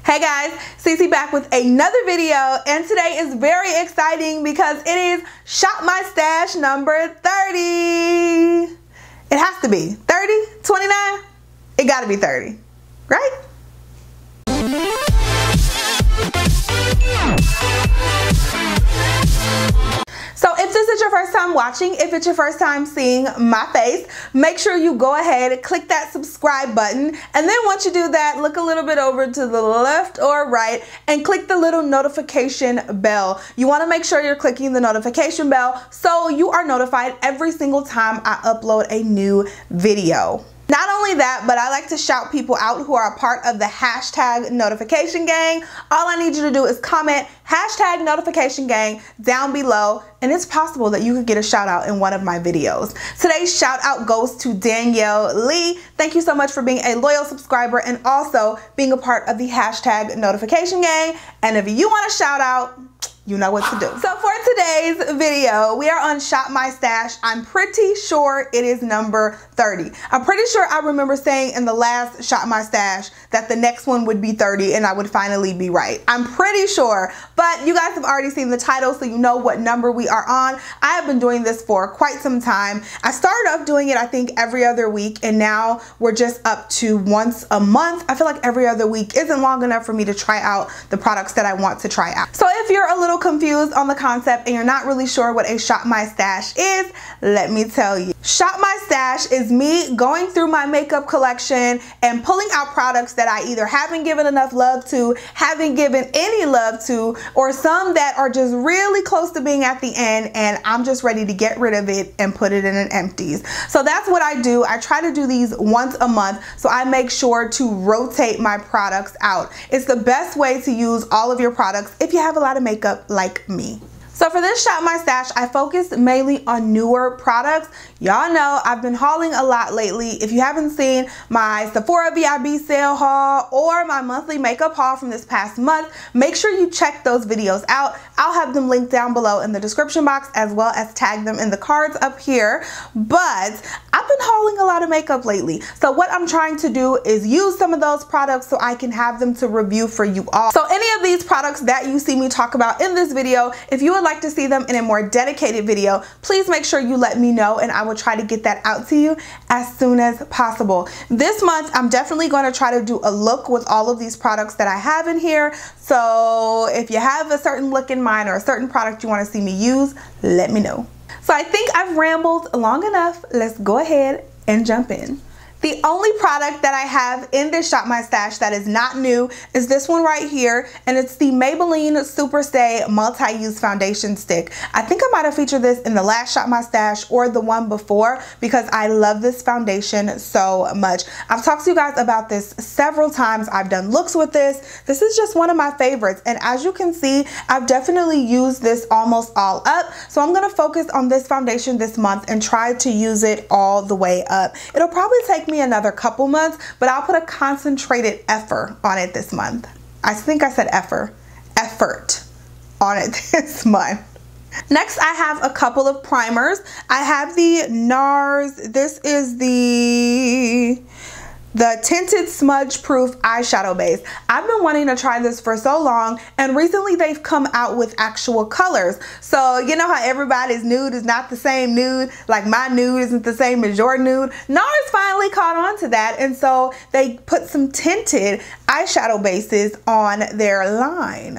Hey guys, Cece back with another video, and today is very exciting because it is Shop My Stash number 30. It has to be 30, 29, it gotta be 30, right? So if this is your first time watching, if it's your first time seeing my face, make sure you go ahead, click that subscribe button, and then once you do that, look a little bit over to the left or right and click the little notification bell. You want to make sure you're clicking the notification bell so you are notified every single time I upload a new video. Not only that, but I like to shout people out who are a part of the hashtag notification gang. All I need you to do is comment hashtag notification gang down below, and it's possible that you could get a shout out in one of my videos. Today's shout out goes to Danielle Lee. Thank you so much for being a loyal subscriber and also being a part of the hashtag notification gang. And if you want a shout out, you know what to do. So for today's video, we are on Shop My Stash. I'm pretty sure it is number 30. I'm pretty sure I remember saying in the last Shop My Stash that the next one would be 30 and I would finally be right. I'm pretty sure, but you guys have already seen the title, so you know what number we are on. I have been doing this for quite some time. I started off doing it, I think, every other week, and now we're just up to once a month. I feel like every other week isn't long enough for me to try out the products that I want to try out. So if you're a little confused on the concept and you're not really sure what a Shop My Stash is, let me tell you. Shop My Stash is me going through my makeup collection and pulling out products that I either haven't given enough love to, haven't given any love to, or some that are just really close to being at the end and I'm just ready to get rid of it and put it in an empties. So that's what I do. I try to do these once a month, so I make sure to rotate my products out. It's the best way to use all of your products if you have a lot of makeup like me. So for this Shop My Stash, I focused mainly on newer products. Y'all know I've been hauling a lot lately. If you haven't seen my Sephora VIB sale haul or my monthly makeup haul from this past month, make sure you check those videos out. I'll have them linked down below in the description box as well as tag them in the cards up here. But I've been hauling a lot of makeup lately. So what I'm trying to do is use some of those products so I can have them to review for you all. So any of these products that you see me talk about in this video, if you would like to see them in a more dedicated video, please make sure you let me know and I will try to get that out to you as soon as possible. This month, I'm definitely going to try to do a look with all of these products that I have in here. So if you have a certain look in mind or a certain product you want to see me use, let me know. So I think I've rambled long enough. Let's go ahead and jump in. The only product that I have in this Shop My Stash that is not new is this one right here, and it's the Maybelline Super Stay Multi-Use Foundation Stick. I think I might have featured this in the last Shop My Stash or the one before because I love this foundation so much. I've talked to you guys about this several times. I've done looks with this. This is just one of my favorites, and as you can see, I've definitely used this almost all up. So I'm going to focus on this foundation this month and try to use it all the way up. It'll probably take me another couple months, but I'll put a concentrated effort on it this month. I think I said effort on it this month. Next, I have a couple of primers. I have the NARS. This is the Tinted Smudge Proof Eyeshadow Base. I've been wanting to try this for so long, and recently they've come out with actual colors. So you know how everybody's nude is not the same nude, like my nude isn't the same as your nude? NARS finally caught on to that, and so they put some tinted eyeshadow bases on their line.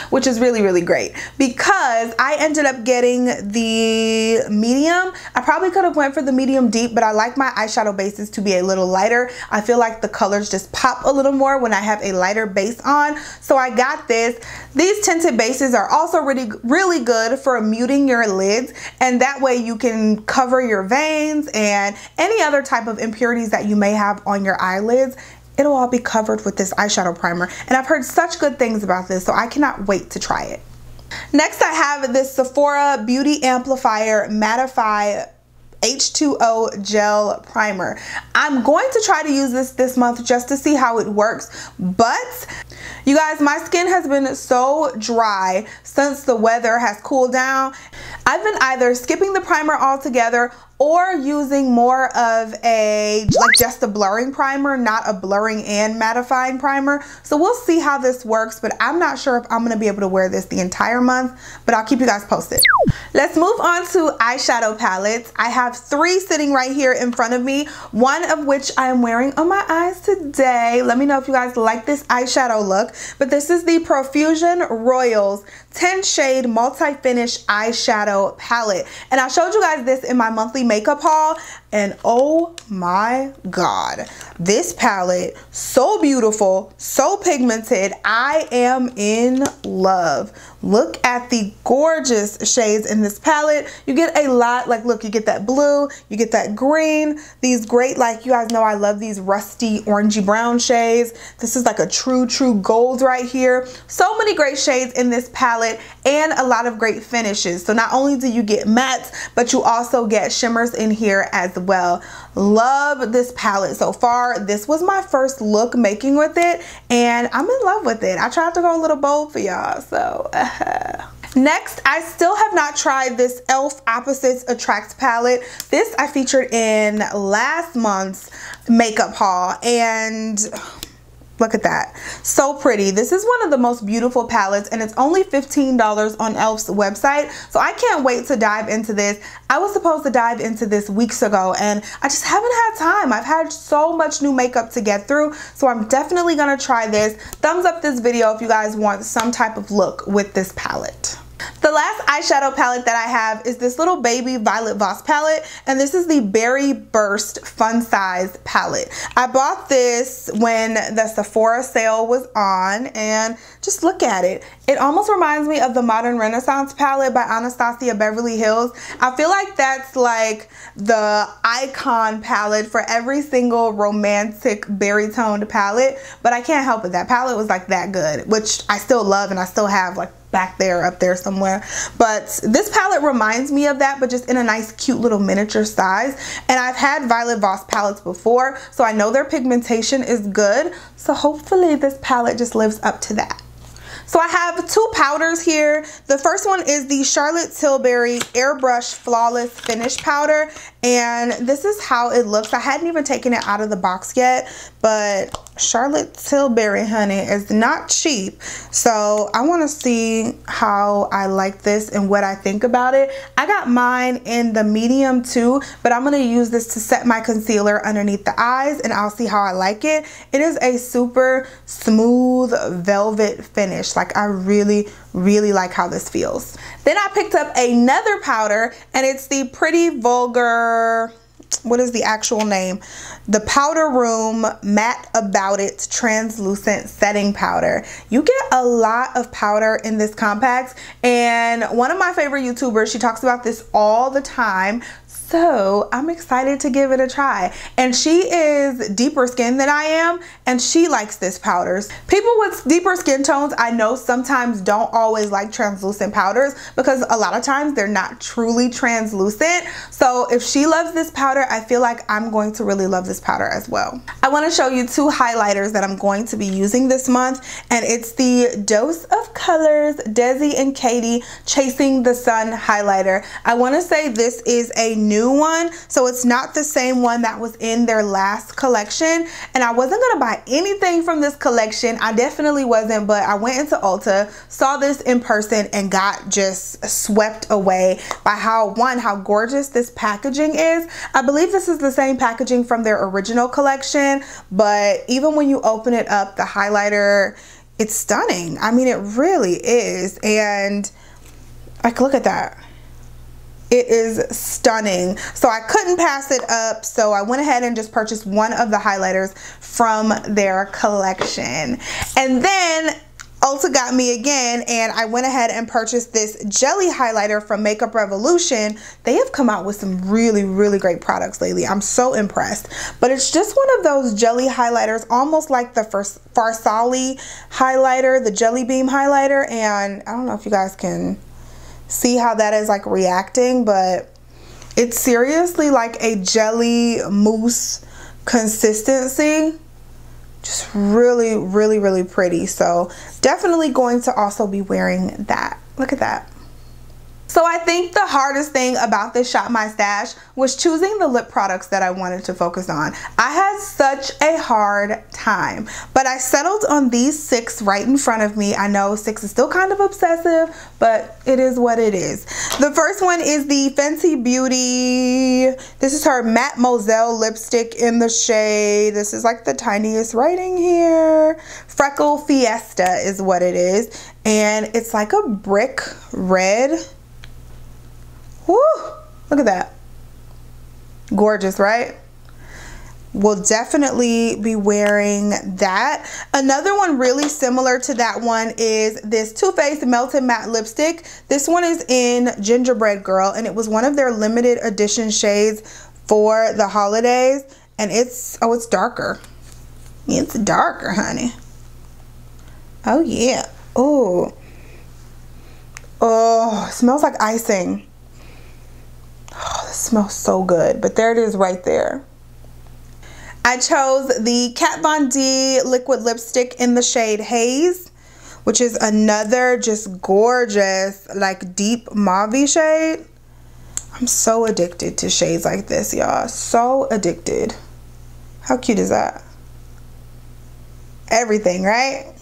Which is really, really great because I ended up getting the medium. I probably could have went for the medium deep, but I like my eyeshadow bases to be a little lighter. I feel like the colors just pop a little more when I have a lighter base on. So I got this. These tinted bases are also really good for muting your lids, and that way you can cover your veins and any other type of impurities that you may have on your eyelids. It'll all be covered with this eyeshadow primer, and I've heard such good things about this, so I cannot wait to try it. Next, I have this Sephora Beauty Amplifier Mattify H2O Gel Primer. I'm going to try to use this month just to see how it works, but you guys, my skin has been so dry since the weather has cooled down. I've been either skipping the primer altogether or using more of a, like just a blurring primer, not a blurring and mattifying primer. So we'll see how this works, but I'm not sure if I'm gonna be able to wear this the entire month, but I'll keep you guys posted. Let's move on to eyeshadow palettes. I have 3 sitting right here in front of me, one of which I am wearing on my eyes today. Let me know if you guys like this eyeshadow look, but this is the Profusion Royals 10 shade multi-finish eyeshadow palette. And I showed you guys this in my monthly makeup haul, and oh my god, this palette, so beautiful, so pigmented. I am in love. Look at the gorgeous shades in this palette. You get a lot, like look, you get that blue, you get that green, these great, like you guys know I love these rusty orangey brown shades. This is like a true gold right here. So many great shades in this palette and a lot of great finishes. So not only do you get mattes, but you also get shimmers in here as well. Love this palette so far. This was my first look making with it, and I'm in love with it. I tried to go a little bold for y'all, so Next, I still have not tried this e.l.f. Opposites Attract palette. This I featured in last month's makeup haul, and look at that, so pretty. This is one of the most beautiful palettes, and it's only $15 on e.l.f.'s website, so I can't wait to dive into this. I was supposed to dive into this weeks ago, and I just haven't had time. I've had so much new makeup to get through, so I'm definitely gonna try this. Thumbs up this video if you guys want some type of look with this palette. The last eyeshadow palette that I have is this little baby Violet Voss palette, and this is the Berry Burst Fun Size palette. I bought this when the Sephora sale was on, and just look at it. It almost reminds me of the Modern Renaissance palette by Anastasia Beverly Hills. I feel like that's like the icon palette for every single romantic berry toned palette, but I can't help it. That palette was like that good, which I still love and I still have like back there, up there somewhere. But this palette reminds me of that, but just in a nice cute little miniature size. And I've had Violet Voss palettes before, so I know their pigmentation is good, so hopefully this palette just lives up to that. So I have 2 powders here. The first one is the Charlotte Tilbury Airbrush Flawless Finish Powder, and this is how it looks. I hadn't even taken it out of the box yet, but Charlotte Tilbury, honey, is not cheap. So I want to see how I like this and what I think about it. I got mine in the medium too, but I'm going to use this to set my concealer underneath the eyes, and I'll see how I like it. It is a super smooth velvet finish. Like I really like how this feels. Then I picked up another powder, and it's the Pretty Vulgar, what is the actual name? The Powder Room Matte About It Translucent Setting Powder. You get a lot of powder in this compact, and one of my favorite YouTubers, she talks about this all the time. So I'm excited to give it a try. And she is deeper skinned than I am, and she likes this powders. People with deeper skin tones I know sometimes don't always like translucent powders because a lot of times they're not truly translucent. So if she loves this powder, I feel like I'm going to really love this powder as well. I want to show you 2 highlighters that I'm going to be using this month, and it's the Dose of Colors Desi and Katie Chasing the Sun highlighter. I want to say this is a new one, so it's not the same one that was in their last collection, and I wasn't gonna buy anything from this collection. I definitely wasn't, but I went into Ulta, saw this in person, and got just swept away by how gorgeous this packaging is. I believe this is the same packaging from their original collection, but even when you open it up, the highlighter, it's stunning. I mean, it really is. And like, look at that. It is stunning. So I couldn't pass it up, so I went ahead and just purchased one of the highlighters from their collection. And then Ulta got me again, and I went ahead and purchased this jelly highlighter from Makeup Revolution. They have come out with some really great products lately. I'm so impressed. But it's just one of those jelly highlighters, almost like the Farsali highlighter, the Jelly Beam highlighter, and I don't know if you guys can see how that is like reacting, but It's seriously like a jelly mousse consistency. Just really, really, really pretty. So definitely going to also be wearing that. Look at that. So I think the hardest thing about this Shop My Stash was choosing the lip products that I wanted to focus on. I had such a hard time, but I settled on these 6 right in front of me. I know 6 is still kind of obsessive, but it is what it is. The first one is the Fenty Beauty. This is her Mattemoselle lipstick in the shade. This is like the tiniest writing here. Freckle Fiesta is what it is. And it's like a brick red. Woo! Look at that. Gorgeous, right? We'll definitely be wearing that. Another one really similar to that one is this Too Faced Melted Matte Lipstick. This one is in Gingerbread Girl, and it was one of their limited edition shades for the holidays. And it's, oh, it's darker. It's darker, honey. Oh, yeah. Oh. Oh, it smells like icing. Oh, this smells so good. But there it is right there. I chose the Kat Von D liquid lipstick in the shade Haze, which is another just gorgeous, like deep mauve shade. I'm so addicted to shades like this, y'all. So addicted. How cute is that? Everything, right?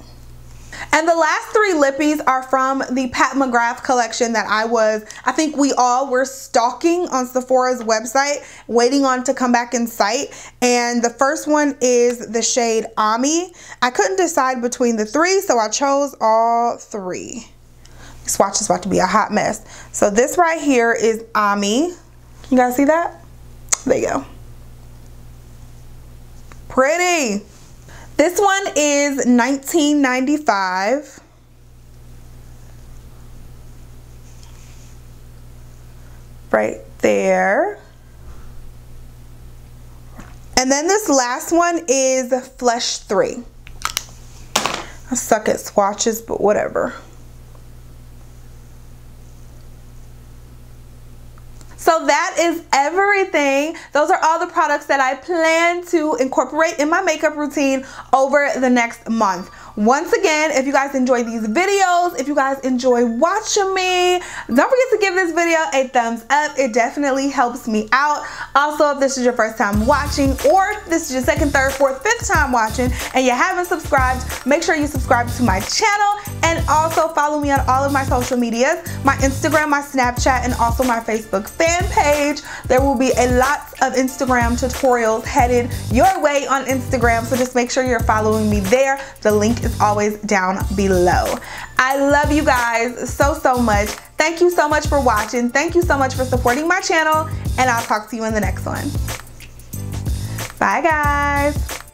And the last 3 lippies are from the Pat McGrath collection that I think we all were stalking on Sephora's website, waiting on to come back in sight. And the first one is the shade Ami. I couldn't decide between the 3, so I chose all 3. This swatch is about to be a hot mess. So this right here is Ami. You guys see that? There you go. Pretty. This one is $19.95. Right there. And then this last one is Flesh 3. I suck at swatches, but whatever. So that is everything. Those are all the products that I plan to incorporate in my makeup routine over the next month. Once again, if you guys enjoy these videos, if you guys enjoy watching me, don't forget to give this video a thumbs up. It definitely helps me out. Also, if this is your first time watching, or if this is your second, third, fourth, fifth time watching and you haven't subscribed, make sure you subscribe to my channel, and also follow me on all of my social medias, my Instagram, my Snapchat, and also my Facebook fan page. There will be a lot of Instagram tutorials headed your way on Instagram, so just make sure you're following me there. The link is always down below. I love you guys so much. Thank you so much for watching. Thank you so much for supporting my channel, and I'll talk to you in the next one. Bye guys.